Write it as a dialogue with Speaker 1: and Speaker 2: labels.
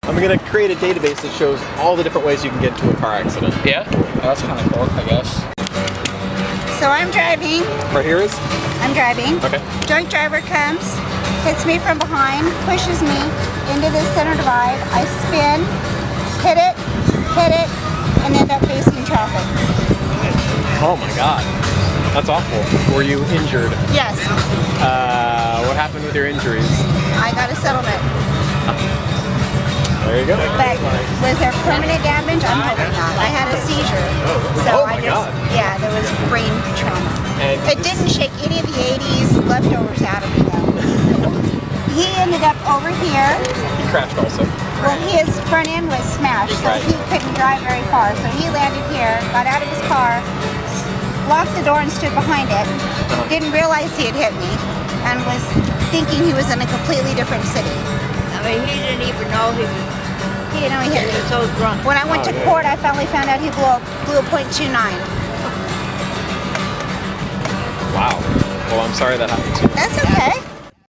Speaker 1: I'm going to create a database that shows all the different ways you can get into a car accident.
Speaker 2: Yeah? That's kind of cool, I guess.
Speaker 3: So I'm driving.
Speaker 1: Right here is?
Speaker 3: I'm driving.
Speaker 1: Okay.
Speaker 3: Drunk driver comes, hits me from behind, pushes me into the center divide. I spin, hit it, and end up facing traffic.
Speaker 1: Oh my God. That's awful. Were you injured?
Speaker 3: Yes,
Speaker 1: What happened with your injuries?
Speaker 3: I got a settlement.
Speaker 1: There you go.
Speaker 3: But was there permanent damage? I'm hoping not. I had a seizure. So
Speaker 1: Oh my God.
Speaker 3: Yeah, there was brain trauma.
Speaker 1: And
Speaker 3: It didn't shake any of the 80s leftovers out of me though. He ended up over here.
Speaker 1: He crashed also.
Speaker 3: Well, his front end was smashed, so
Speaker 1: Right.
Speaker 3: he couldn't drive very far. So he landed here, got out of his car, locked the door and stood behind it. Didn't realize he had hit me and was thinking he was in a completely different city.
Speaker 4: I mean, he didn't even know he
Speaker 3: You know, he hit me.
Speaker 4: was so drunk.
Speaker 3: When I went to court, I finally found out he blew a .29.
Speaker 1: Wow. Well, I'm sorry that happened to you.
Speaker 3: That's okay.